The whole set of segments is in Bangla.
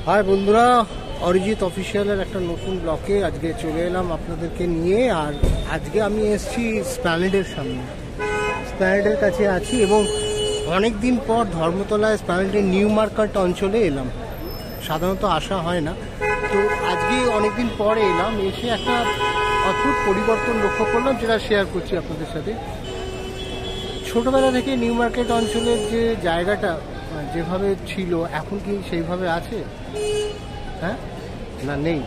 হাই বন্ধুরা, অরিজিৎ অফিসিয়ালের একটা নতুন ব্লকে আজকে চলে এলাম আপনাদেরকে নিয়ে। আর আজকে আমি এসেছি স্প্ল্যানেডের সামনে, স্প্ল্যানেডের কাছে আছি এবং অনেক দিন পর ধর্মতলায় স্প্ল্যানেডের নিউ মার্কেট অঞ্চলে এলাম। সাধারণত আসা হয় না, তো আজকে অনেকদিন পরে এলাম। এসে একটা অদ্ভুত পরিবর্তন লক্ষ্য করলাম, যেটা শেয়ার করছি আপনাদের সাথে। ছোটবেলা থেকে নিউ মার্কেট অঞ্চলের যে জায়গাটা যেভাবে ছিল, এখন কি সেইভাবে আছে? হ্যাঁ, না নেই,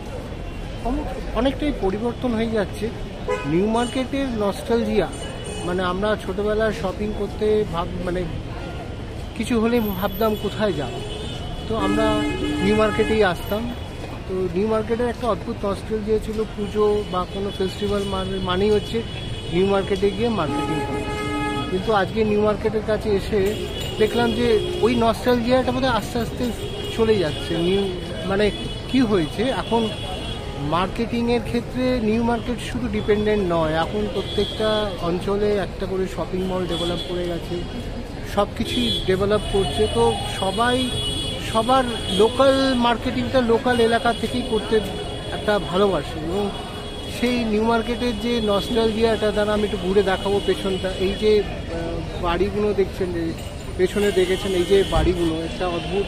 অনেকটাই পরিবর্তন হয়ে যাচ্ছে। নিউ মার্কেটের নস্টালজিয়া, মানে আমরা ছোটবেলায় শপিং করতে মানে কিছু হলে ভাবতাম কোথায় যাব, তো আমরা নিউ মার্কেটেই আসতাম। তো নিউ মার্কেটের একটা অদ্ভুত নস্টালজিয়া ছিল। পুজো বা কোনো ফেস্টিভ্যাল মানেই হচ্ছে নিউ মার্কেটে গিয়ে মার্কেটিং করা। কিন্তু আজকে নিউ মার্কেটের কাছে এসে দেখলাম যে ওই নস্টালজিয়াটা বোধহয় আস্তে আস্তে চলে যাচ্ছে। মানে কি হয়েছে, এখন মার্কেটিংয়ের ক্ষেত্রে নিউ মার্কেট শুধু ডিপেন্ডেন্ট নয়, এখন প্রত্যেকটা অঞ্চলে একটা করে শপিং মল ডেভেলপ করে গেছে, সব কিছুই ডেভেলপ করছে। তো সবার লোকাল মার্কেটিংটা লোকাল এলাকা থেকেই করতে একটা ভালোবাসে। এবং সেই নিউ মার্কেটের যে নস্টালজিয়াটা, দ্বারা আমি একটু ঘুরে দেখাবো পেছনটা। এই যে বাড়িগুলো দেখছেন, পেছনে দেখেছেন এই যে বাড়িগুলো, একটা অদ্ভুত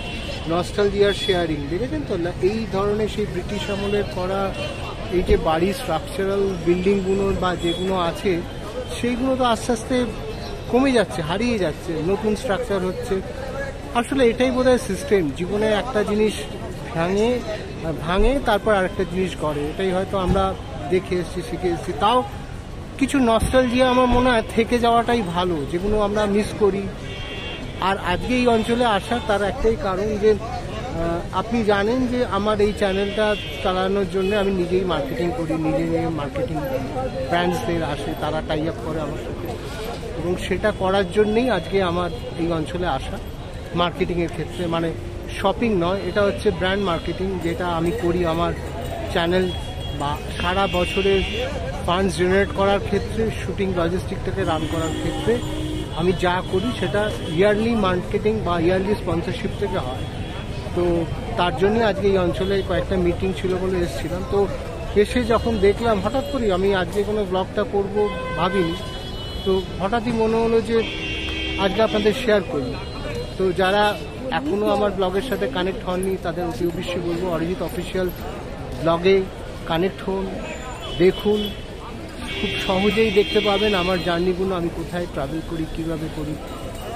নস্টালজিয়ার শেয়ারিং, দেখেছেন তো? এই ধরনের সেই ব্রিটিশ আমলের করা এই যে বাড়ির স্ট্রাকচারাল বিল্ডিংগুলো বা যেগুলো আছে, সেইগুলো তো আস্তে আস্তে কমে যাচ্ছে, হারিয়ে যাচ্ছে, নতুন স্ট্রাকচার হচ্ছে। আসলে এটাই বোধহয় সিস্টেম, জীবনে একটা জিনিস ভাঙে তারপর আরেকটা জিনিস করে। এটাই হয়তো আমরা দেখে এসেছি, শিখে এসেছি। তাও কিছু নস্টালজিয়া আমার মনে হয় থেকে যাওয়াটাই ভালো, যেগুলো আমরা মিস করি। আর আজকে এই অঞ্চলে আসার তার একটাই কারণ যে আপনি জানেন যে আমার এই চ্যানেলটা চালানোর জন্য আমি নিজেই মার্কেটিং করি, নিজে মার্কেটিং ব্র্যান্ডসদের আসে, তারা টাই আপ করে আমার সাথে, এবং সেটা করার জন্যেই আজকে আমার এই অঞ্চলে আসা মার্কেটিংয়ের ক্ষেত্রে। মানে শপিং নয়, এটা হচ্ছে ব্র্যান্ড মার্কেটিং, যেটা আমি করি আমার চ্যানেল বা সারা বছরের ফান্ডস জেনারেট করার ক্ষেত্রে, শুটিং লজিস্টিকটাকে রান করার ক্ষেত্রে আমি যা করি সেটা ইয়ারলি মার্কেটিং বা ইয়ারলি স্পন্সরশিপ থেকে হয়। তো তার জন্য আজকে এই অঞ্চলে কয়েকটা মিটিং ছিল বলে এসেছিলাম। তো এসে যখন দেখলাম, হঠাৎ করে আমি আজকে কোনো ব্লগটা করব ভাবিনি, তো হঠাৎই মনে হলো যে আজকে আপনাদের শেয়ার করি। তো যারা এখনও আমার ব্লগের সাথে কানেক্ট হননি, তাদের অতি অবশ্যই বলবো অরিজিৎ অফিসিয়াল ব্লগে কানেক্ট হন, দেখুন। খুব সহজেই দেখতে পাবেন আমার জার্নিগুলো, আমি কোথায় ট্রাভেল করি, কীভাবে করি।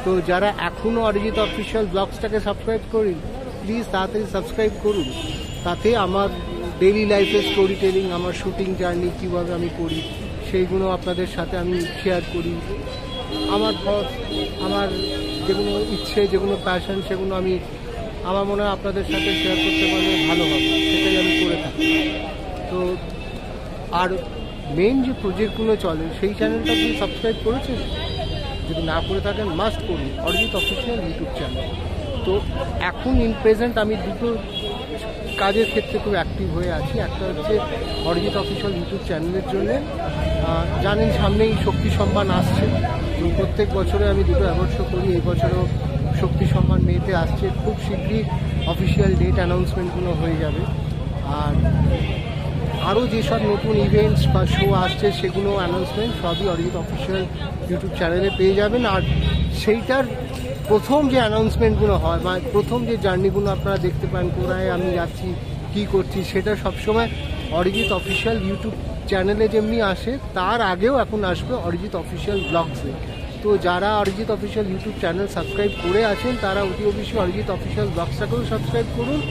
তো যারা এখনও অরিজিৎ অফিসিয়াল ব্লগসটাকে সাবস্ক্রাইব করি, প্লিজ তাড়াতাড়ি সাবস্ক্রাইব করুন। তাতে আমার ডেইলি লাইফের স্টোরি টেলিং, আমার শুটিং জার্নি কীভাবে আমি করি, সেইগুলো আপনাদের সাথে আমি শেয়ার করি। আমার যেগুলো ইচ্ছে, যেগুলো প্যাশন, সেগুলো আমার মনে হয় আপনাদের সাথে শেয়ার করতে পারলে ভালো হবে, সেটাই আমি করে থাকি। তো আর মেন যে প্রজেক্টগুলো চলে, সেই চ্যানেলটা আপনি সাবস্ক্রাইব করেছেন? যদি না করে থাকেন মাস্ট করুন, অরিজিৎ অফিসিয়াল ইউটিউব চ্যানেল। তো এখন ইন প্রেজেন্ট আমি দুটো কাজের ক্ষেত্রে খুব অ্যাক্টিভ হয়ে আছি। একটা হচ্ছে অরিজিৎ অফিসিয়াল ইউটিউব চ্যানেলের জন্য, জানেন সামনেই শক্তি সম্মান আসছে, তো প্রত্যেক বছরে আমি দুটো অ্যাওয়ার্ড শো করি। এই বছরও শক্তি সম্মান মেতে আসছে, খুব শীঘ্রই অফিসিয়াল ডেট অ্যানাউন্সমেন্টগুলো হয়ে যাবে। আর আরও যেসব নতুন ইভেন্টস বা শো আসছে, সেগুলো অ্যানাউন্সমেন্ট সবই অরিজিৎ অফিসিয়াল ইউটিউব চ্যানেলে পেয়ে যাবেন। আর সেইটার প্রথম যে অ্যানাউন্সমেন্টগুলো হয় বা প্রথম যে জার্নিগুলো আপনারা দেখতে পান, কোথায় আমি যাচ্ছি, কী করছি, সেটা সবসময় অরিজিৎ অফিসিয়াল ইউটিউব চ্যানেলে যেমনি আসে, তার আগেও এখন আসবে অরিজিৎ অফিসিয়াল ব্লগসে। তো যারা Arijit official YouTube channel subscribe করে আছেন, তারা অতি অবশ্যই অরিজিৎ অফিসিয়াল ব্লগসটাকেও সাবস্ক্রাইব করুন,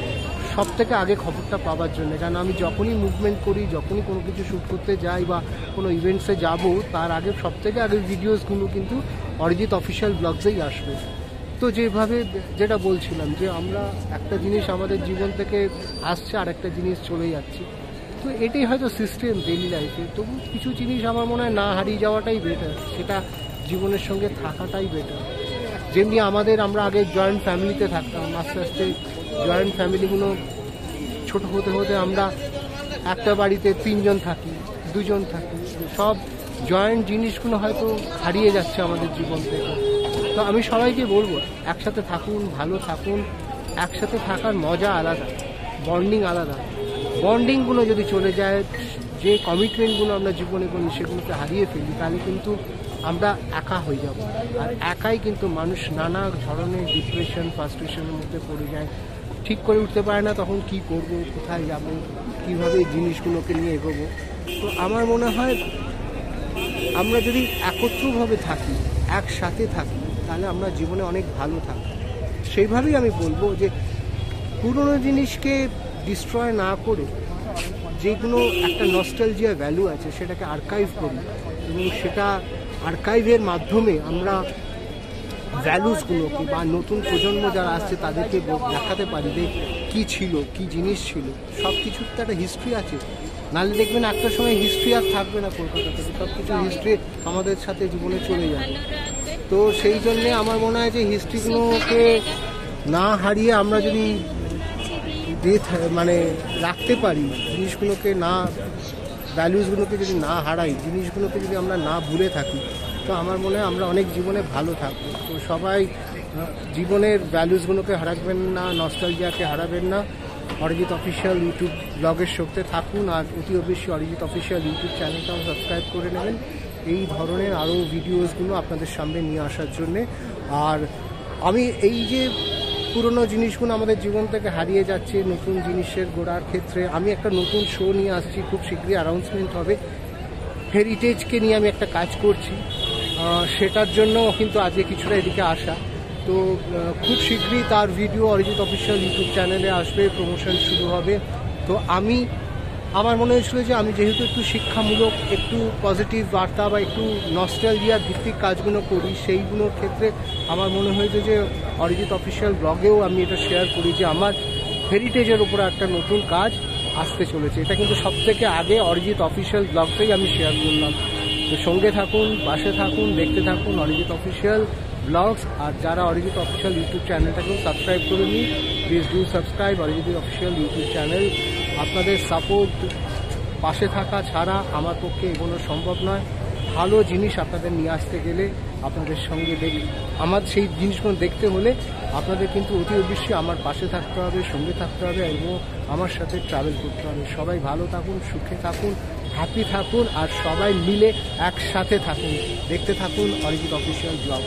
সব থেকে আগে খবরটা পাওয়ার জন্য। কারণ আমি যখনই মুভমেন্ট করি, যখনই কোনো কিছু শ্যুট করতে যাই বা কোনো ইভেন্টসে যাব, তার আগে সব থেকে আগের ভিডিওসগুলো কিন্তু অরিজিৎ অফিসিয়াল ব্লগসেই আসবে। তো যেটা বলছিলাম যে আমরা একটা জিনিস আমাদের জীবন থেকে আসছে, আর একটা জিনিস চলে যাচ্ছে। তো এটাই হয়তো সিস্টেম ডেইলি লাইফে। তবু কিছু জিনিস আমার মনে হয় না হারিয়ে যাওয়াটাই বেটার, সেটা জীবনের সঙ্গে থাকাটাই বেটার। যেমনি আমরা আগে জয়েন্ট ফ্যামিলিতে থাকতাম, আস্তে আস্তে জয়েন্ট ফ্যামিলিগুলো ছোট হতে হতে আমরা একটা বাড়িতে 3 জন থাকি, 2 জন থাকি, সব জয়েন্ট জিনিসগুলো হয়তো হারিয়ে যাচ্ছে আমাদের জীবন থেকে। তো আমি সবাইকে বলবো একসাথে থাকুন, ভালো থাকুন, একসাথে থাকার মজা আলাদা। বন্ডিং আলাদা। বন্ডিংগুলো যদি চলে যায়, যে কমিটমেন্টগুলো আমরা জীবনে করি সেগুলোকে হারিয়ে ফেলি, তাহলে কিন্তু আমরা একা হয়ে যাব। আর একাই কিন্তু মানুষ নানা ধরনের ডিপ্রেশন, ফ্রাস্ট্রেশনের মধ্যে পড়ে যায়, ঠিক করে উঠতে পারে না তখন কি করব, কোথায় যাব, কীভাবে এই জিনিসগুলোকে নিয়ে এগোবো। তো আমার মনে হয় আমরা যদি একত্রভাবে থাকি, একসাথে থাকি, তাহলে আমরা জীবনে অনেক ভালো থাকি। সেইভাবেই আমি বলবো যে পুরনো জিনিসকে ডিস্ট্রয় না করে যেগুলো একটা নস্টালজিয়া ভ্যালু আছে সেটাকে আর্কাইভ করি, এবং সেটা আর্কাইভের মাধ্যমে আমরা ভ্যালুসগুলোকে বা নতুন প্রজন্ম যারা আসছে তাদেরকে দেখাতে পারি যে কী ছিল, কী জিনিস ছিল। সব কিছুর তো একটা হিস্ট্রি আছে, নাহলে দেখবেন একটা সময় হিস্ট্রি আর থাকবে না কলকাতা থেকে, সব কিছু হিস্ট্রি আমাদের সাথে জীবনে চলে যাবে। তো সেই জন্যে আমার মনে হয় যে হিস্ট্রিগুলোকে না হারিয়ে আমরা যদি মানে রাখতে পারি, জিনিসগুলোকে না, ভ্যালুসগুলোকে যদি না হারাই, জিনিসগুলোকে যদি আমরা না ভুলে থাকি, তো আমার মনে হয় আমরা অনেক জীবনে ভালো থাকবো। তো সবাই জীবনের ভ্যালুসগুলোকে হারাবেন না, নস্টালজিয়াকে হারাবেন না। অরিজিৎ অফিসিয়াল ইউটিউব ব্লগের সঙ্গে থাকুন, আর অতি অবশ্যই অরিজিৎ অফিসিয়াল ইউটিউব চ্যানেলটাও সাবস্ক্রাইব করে নেবেন এই ধরনের আরও ভিডিওসগুলো আপনাদের সামনে নিয়ে আসার জন্যে। আর আমি এই যে পুরনো জিনিসগুলো আমাদের জীবন থেকে হারিয়ে যাচ্ছে, নতুন জিনিসের গড়ার ক্ষেত্রে আমি একটা নতুন শো নিয়ে আসছি, খুব শীঘ্রই অ্যানাউন্সমেন্ট হবে। হেরিটেজকে নিয়ে আমি একটা কাজ করছি, সেটার জন্য কিন্তু আজকে কিছুটা এদিকে আসা। তো খুব শীঘ্রই তার ভিডিও অরিজিৎ অফিসিয়াল ইউটিউব চ্যানেলে আসবে, প্রমোশন শুরু হবে। তো আমার মনে হয়েছিল যে আমি যেহেতু একটু শিক্ষামূলক, একটু পজিটিভ বার্তা বা একটু নস্টালজিয়া ভিত্তিক কাজগুলো করি, সেইগুলোর ক্ষেত্রে আমার মনে হয়েছে যে অরিজিৎ অফিসিয়াল ব্লগেও আমি এটা শেয়ার করি যে আমার হেরিটেজের উপরে একটা নতুন কাজ আসতে চলেছে। এটা কিন্তু সবথেকে আগে অরিজিৎ অফিসিয়াল ব্লগটাই আমি শেয়ার করলাম। তো সঙ্গে থাকুন, পাশে থাকুন, দেখতে থাকুন অরিজিৎ অফিসিয়াল ব্লগস। আর যারা অরিজিৎ অফিসিয়াল ইউটিউব চ্যানেলটাকেও সাবস্ক্রাইব করে নিই, please do subscribe Arijit official YouTube channel. আপনাদের সাপোর্ট, পাশে থাকা ছাড়া আমার পক্ষে এগোনো সম্ভব নয়। ভালো জিনিস আপনাদের নিয়ে আসতে গেলে আপনাদের সঙ্গে আমার সেই জিনিসগুলো দেখতে হলে আপনাদের কিন্তু অতি অবশ্যই আমার পাশে থাকতে হবে, সঙ্গে থাকতে হবে এবং আমার সাথে ট্রাভেল করতে হবে। সবাই ভালো থাকুন, সুখে থাকুন, হ্যাপি থাকুন, আর সবাই মিলে একসাথে থাকুন। দেখতে থাকুন অরিজিৎ অফিসিয়াল ব্লগ।